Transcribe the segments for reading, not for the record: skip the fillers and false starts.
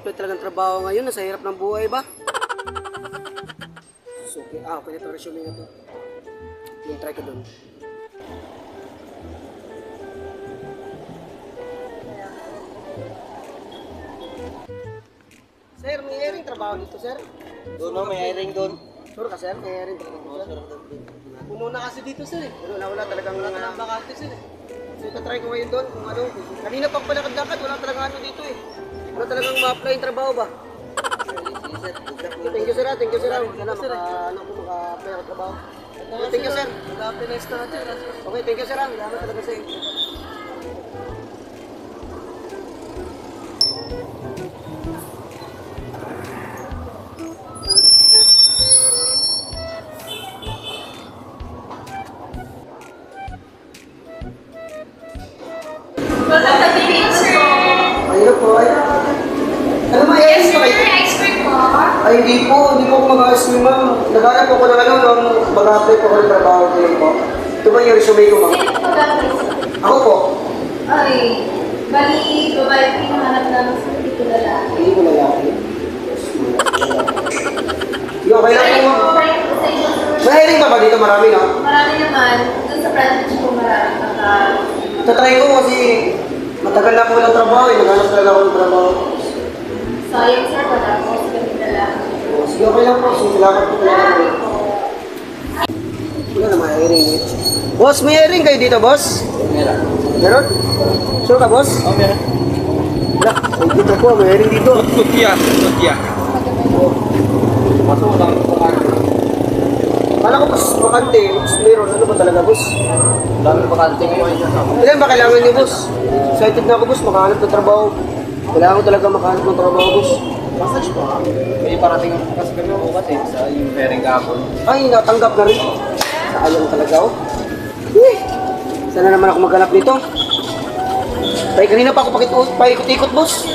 apply talagang trabaho ngayon. Nasa hirap ng buhay ba? So, okay. Okay na ito. Resume na ito. Yung try ko dun. Sir, may hiring trabaho dito, sir? Doon no, may hiring doon. Sure ka, sir? May hiring trabaho dito, sir? Puno na kasi dito sir eh. Wala talagang bakante sir eh. So, itatry ko ngayon doon kung ano. Kanina pa pala lakad, wala talagang ano dito eh. Wala talagang ma-apply yung trabaho ba? Thank you, sir. Thank you, sir. Sana maka-apply ako trabaho. Thank you, sir. Mag-apply next na sir. Okay, thank you, sir. Salamat talaga sa inyo. Ayun po, ayun. Ano ba, Yes, sir, expert po. Ay, hindi po ako mag-ayos mo, ma'am. Naghanap ako ng ano, nung mag-apply po ako ng trabaho ko po. Ito ba yung resume ko, ma'am? Sino po gagawin? Ako po. Ay, bali, babae, pinahanap namin sa dito lalaki. Hindi ko lalaki. Sige, okay lang po, ma'am. May hiring pa ba dito? Marami, no? Marami naman. Doon sa branch po marami naka... Tatry ko kasi matagal na po ng trabaho eh. Naghanap talaga ako ng trabaho. Sayang sir, wala po sa ganito lalaki. Sige, okay lang po. Salamat po talaga. Wala na may hiring eh. Boss, may hiring kayo dito, boss? Meron. Meron? Sure ka, boss? Oh, meron. Wala. Ay, dito po. May hiring dito. Tutya. Masuk lang ito ka. Kala ko, boss, bakante. Boss, meron. Ano ba talaga, boss? Dami bakante ngayon. Ilan ba kailangan niyo, boss? Excited na ako, boss. Makahanap ng trabaho. Kailangan ko talaga makahanap ng trabaho, boss. Massage po ha. May parating kasi kami bukas eh. Sa yung hiring kahapon. Ay, natanggap na rin. Sayang talaga, oh. Sana naman ako maghanap nito. Tay, kanina pa ako paikot-ikot, boss.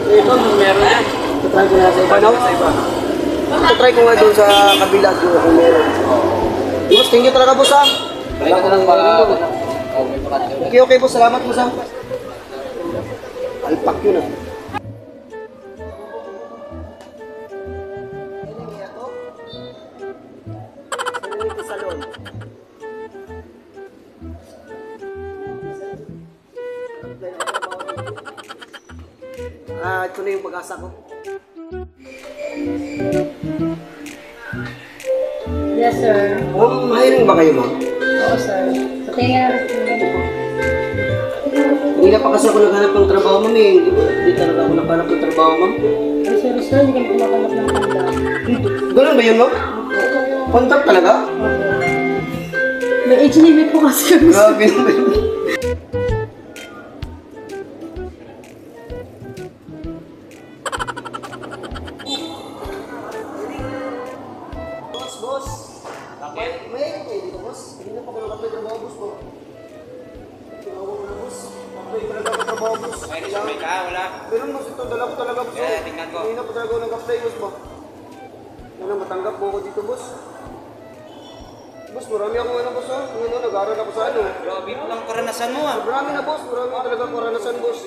Ito, meron yan. Try ko na sa iba, no? Try ko nga doon sa kabila kung meron. Boss, thank you talaga, boss, ha? Wala ko lang para... Oh, may bakante. Okay, boss. Salamat, boss, ha? Alpak yun, ah. Salon. Ito na yung pag-asa ko. Yes, sir. Mahiring ba kayo, ma'am? Oo, sir. Patingin na Hindi pa kasi ako naghanap ng trabaho, ma'am, eh. Hindi talaga ako naghanap ng trabaho, ma'am. Ay, sir, hindi kami kumakalap ng kanda. Ganun ba yun, ma'am? Contract talaga? May age limit po kasi kami. Grabe naman yun. Boss. May kayo dito, boss? Hindi na pa ko nag-apply trabaho, boss po. Tinawag ko na, boss. Apply talaga ako trabaho, boss. May resume ka, wala? Meron, boss. Ito, dala ko talaga, boss. Yeah, tingnan ko. Hindi na pa talaga ako nag-apply, boss po. Ano, matanggap po ako dito, boss. Boss, marami ako ano, boss, ha? Ngayon, nag-aaral ako sa ano. Grabe mo lang karanasan mo ah. Marami na, boss. Marami talaga karanasan, boss.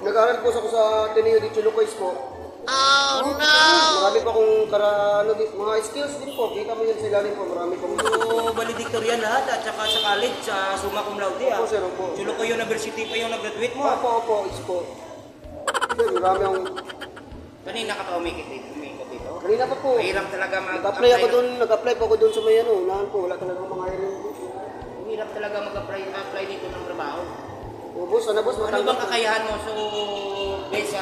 Nag-aaral po ako sa Ateneo de Chulucois po. Oh, no! Marami pa akong mga skills din po. Kita mo yun sa ilalim po. Marami po. So, valedictorian lahat at saka sa college, sa summa cum laude ah. Opo, sir, opo. Chuluco University pa yung nag-graduate mo ah. Opo, is po. Sir, marami akong... Kanina ka pa umikot dito. Kanina pa po. Mahirap talaga Nag-apply ako doon. Nag-apply po ako doon sa may ano. Unahan po. Wala talagang mga hiring. Mahirap talaga mag-apply dito ng trabaho. O, boss, ano, boss? Ano bang kakayahan mo? So, based sa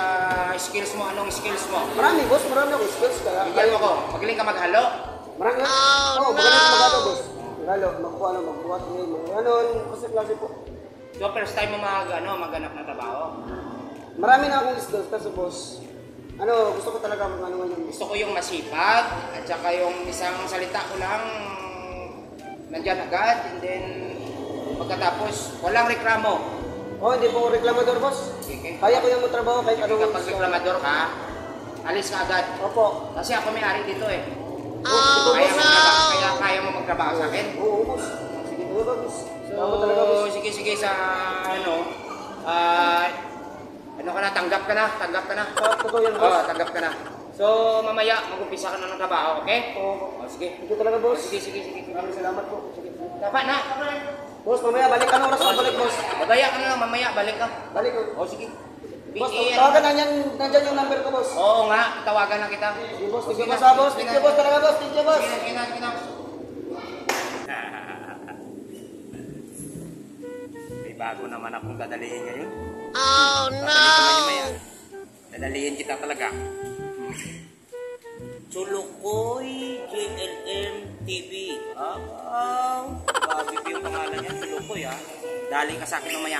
skills mo, anong skills mo? Marami, boss. Marami akong skills. Bigyan mo ko, magaling ka maghalo? Marami na. Oo, magaling ako mag-ano, boss. Maghalo, magbuhat, ganon. Kasi klase po. So, first time mo maghanap ng trabaho? Marami na akong skills kasi, boss. Ano, gusto ko talaga ano ngayon. Gusto ko yung masipag, at saka yung isang salita ko lang nandyan agad, and then pagkatapos, walang reklamo. Oh, hindi po ako reklamador, boss. Sige. Kaya ko yung trabaho kahit anong Kapag reklamador ka, alis ka agad. Opo. Kasi ako may-ari dito eh. Oh, Kaya mo magtrabaho sa akin. Oo, boss. Sige, boss. So, sige sa ano ka na tanggap ka na, tanggap ka na. Totoo yan, boss. Tanggap ka na. So, mamaya, mag-umpisa ka na ng trabaho, okay? Oo. Sige. Ito talaga, boss. Sige. Maraming salamat po. Sige. Dapat na. Boss, mamaya balik ka na oras ka. Balik, boss. Babaya ka na lang, mamaya, balik ka. Balik ko. Sige. Boss, tawagan na nandyan yung number ko, boss. Oo nga, tawagan na kita. Sige, boss. Thank you, boss, ha, boss. Thank you, boss. Talaga, boss. Thank you, boss. Sige na. May bago naman akong dadalihin ngayon. Oh, no! Dadalihin kita talaga. Chulukoy JLM TV. Grabe ko yung pangalan niya, Chulukoy ha. Daling ka sa akin mamaya.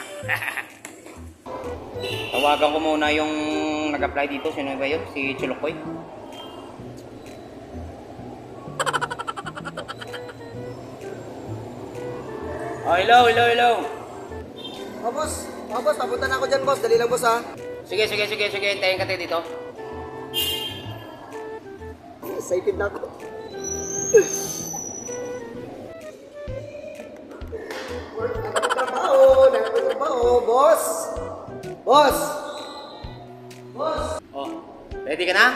Tawagan ko muna yung nag-apply dito. Sino ba yun? Si Chulukoy. Oh, hello. Oh, boss. Oh, boss. Papunta na ako dyan, boss. Dali lang, boss, ha. Sige. Hintayin ka tayo dito. Excited na ako. Nagtatrabaho, boss. Boss. Oh, ready ka na?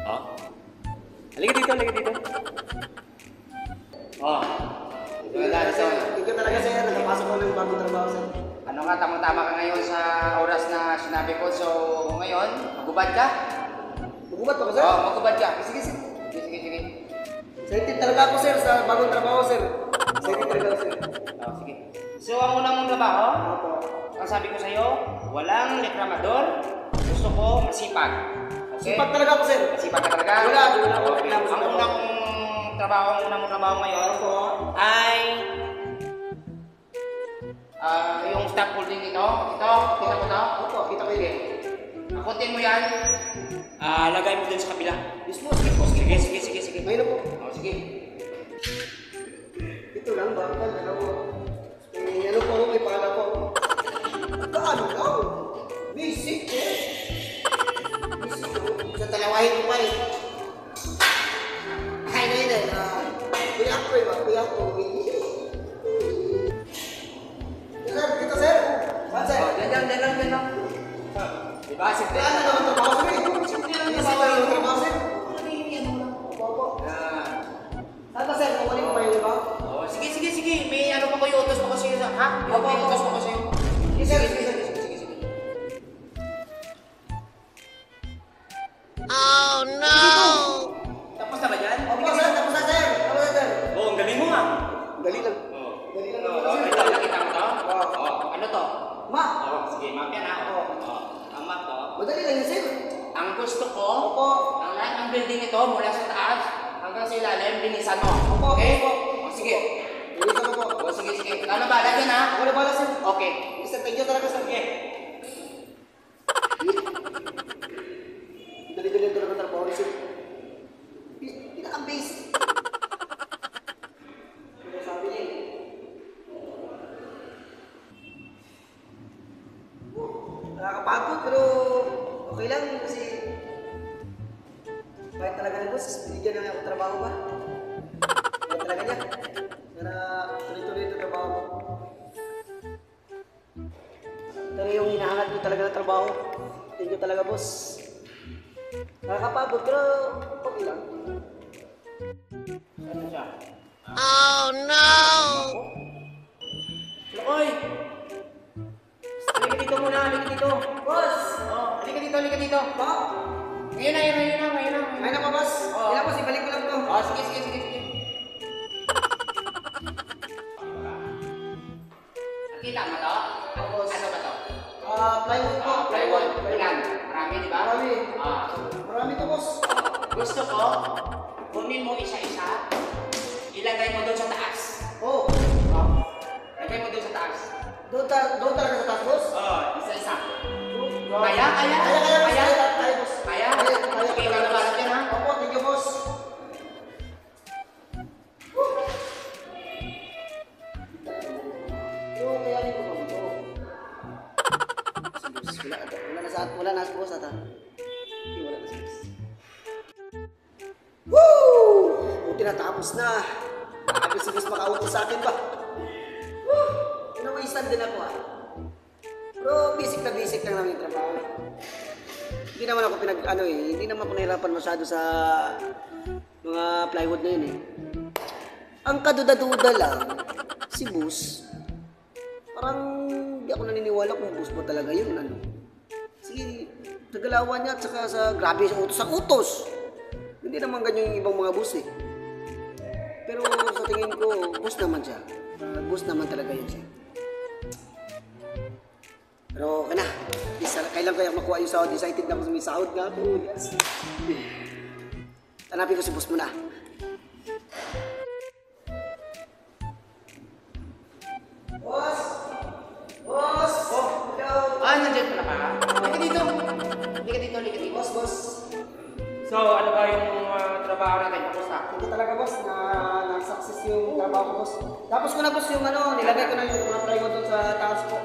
Oh. Halika dito. Oh. Thank you talaga, sir. Nakapasok ko ng bagong trabaho, sir. Ano nga, tamang-tama ka ngayon sa oras na sinabi ko. So, ngayon, magubad ka? Magubad pa ka, sir? Oo, magubad ka. Sige. Excited talaga ako, sir, sa bagong trabaho, sir. Excited talaga ako, sir. Oh, sige. So, ang unang mong trabaho, Opo. ang sabi ko sa'yo, walang reklamador. Gusto ko masipag. Okay? Sipag talaga ako, sir. Masipag ka talaga? Wala akong Okay. reklamo sa Ang trabaho. unang mong trabaho ngayon Opo. ay yung stop holding ito. Kita mo to? Opo, kita ko yun. Akutin mo yan. Lagay mo dun sa kabila. Mismo, Sige. Ngayon na po. Oh, sige. Ito lang, bakal, dalawa. Ano po, may pala po. Paano daw? Basic, eh. Basic, sa talawahin ko pa eh. Ay, ngayon kuya ko eh, kuya ko. Sir, dito, sir. Saan, sir? Yan lang. Diba? Simple. Ano naman trabaho, sir? Simple lang yung trabaho, sir. Opo. Saan ba, sir? Kukunin ko pa yung iba? Oh, sige. May ano pa ko yung utos pa ko sa'yo. Ha? May utos pa ko sa'yo. Sige. Oh, no! Tapos na ba dyan? Opo, sir. Tapos na, sir. Oh, ang galing mo nga. Dali lang. Oh. Dali lang. Ito, nakita mo to? Oo. Ano to? Ma! Sige, map yan ha. Ang map to. Madali lang yun, sir. Ang gusto ko, Opo. ang lahat ng building ito, mula sa taas hanggang sa ilalim, binisan mo. Opo. Okay? Opo. Oh, sige. Bilisan ko po. Oh, sige. Ano ba? Lagyan ha? Ako na bala, sir. Okay. Sir, thank you talaga, sir. Okay. Dali-dali talaga trabaho ni sir. Pinaka-base. Ano sabi niya eh? Nakakapagod, pero okay lang kasi kahit talaga na boss, binigyan na niya ako trabaho ba? Kahit talaga niya. Para tuloy-tuloy ito trabaho ko. Pero yung hinahangat ko talaga ng trabaho, thank you talaga boss. Nakakapagod, pero okay lang. Ano siya? Oh no! Oy! Halika dito muna, halika dito. Boss! Oh, halika dito. Ba? Ngayon na. Ay na pa boss? Oo. Ilan boss, ibalik ko lang to. Oh, sige. Nakita mo to? Tapos, Ano ba to? Plywood po. Plywood. Ilan? Marami, di ba? Marami. Ah. Marami to boss. Gusto ko, kunin mo isa-isa, ilagay mo doon sa taas. Oh, Lagay mo doon sa taas. doon talaga sa taas boss? Isa-isa. Kaya boss. Kaya boss. Kaya? Kaya. Sige, ikaw na balat yan ha? Opo, thank you boss. Yung kayanin ko ba ito? Wala na sa boss ata. Hindi, wala na sa boss. Woo! Buti natapos na. Nakabis si boss makautos sa akin ba? Woo! Inawisan din ako ah. Pero Pero basic lang namin yung trabaho. Hindi naman ako hindi naman ako nahirapan masyado sa mga plywood na yun eh. Ang kaduda-duda lang, si boss, parang hindi ako naniniwala kung boss mo talaga yun. Kasi sa galawan niya at saka sa grabe sa utos. Hindi naman ganyan yung ibang mga boss eh. Pero sa tingin ko, boss naman siya. Boss naman talaga yun siya. Pero kana, kailan kaya makuha yung sahod? Excited na ako sa may sahod nga ako. Yes. Hanapin ko si boss muna. Boss! Boss! Oh, Hello! nandiyan pala ka. Halika dito. Halika dito. Boss, boss. So, ano ba yung trabaho natin? Kamusta? Ito talaga boss, na-success yung trabaho ko boss. Tapos ko na boss yung nilagay ko na yung mga plywood doon sa taas ko.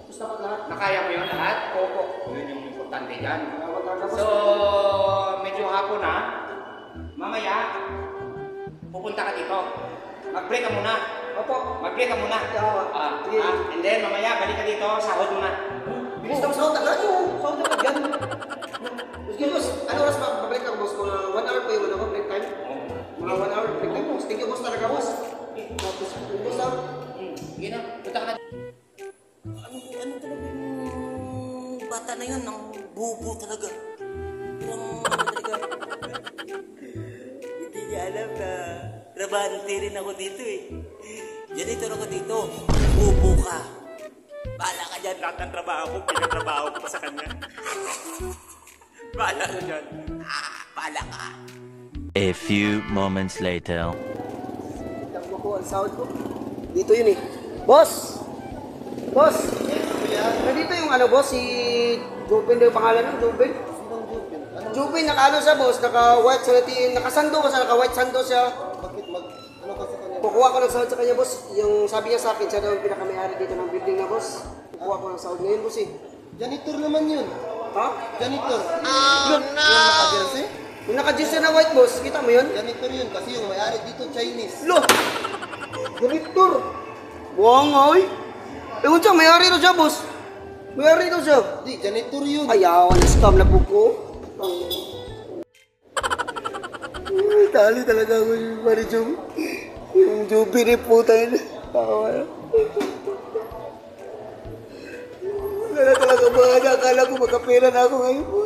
Gusto ko lahat. Nakaya mo yun lahat? Opo. Yun yung importante dyan. Salamat talaga boss. So, medyo hapon na. Mamaya, pupunta ka dito. Mag-break ka muna. Opo. Mag-break ka muna. Sige. And then, mamaya, balik ka dito. Sahod mo na. Bilis ng sahod agad yung sahod agad yan. Sige boss, ano oras ba babalik ako boss? Mga 1 hour po yung break time? Mga 1 hour break time boss. Thank you boss talaga boss. Tapos boss ah. Sige na, punta ka na. Ano talaga yung bata na yun, ang bubo talaga. Talaga. Hindi niya alam na trabahante rin ako dito eh. Janitor ako dito, bubo ka. Bahala ka dyan, lahat ng trabaho ko, pinatrabaho ko pa sa kanya. Bahala ka dyan. Bahala ka. A few moments later. Takbo ko ang sahod ko. Dito yun eh. Boss! Boss! Nandito yung boss, si Jubin yung pangalan ng Jubin. Jubin, naka siya boss, naka-white sanatiin, nakasando kasi naka-white sando siya. Bakit ano kasi kanya? Kukuha ko ng sahod sa kanya boss. Yung sabi niya sa akin, siya daw yung pinakamayari dito ng building na boss. Kukuha ko ng sahod ngayon boss eh. Janitor naman yun. Ha? Janitor. Yung naka-jersey? Yung naka-jersey na white boss, kita mo yun? Janitor yun kasi yung may-ari dito Chinese. Lo! Janitor! Buangay! Ewan siya, may-ari daw siya boss. May-ari daw siya. Di, janitor yun. Ayaw, na-scam na po ko. Tali talaga ako yung Marijong. Yung Jubi rin po tayo. Wala talaga mga akala ko magkapera na ako ngayon po.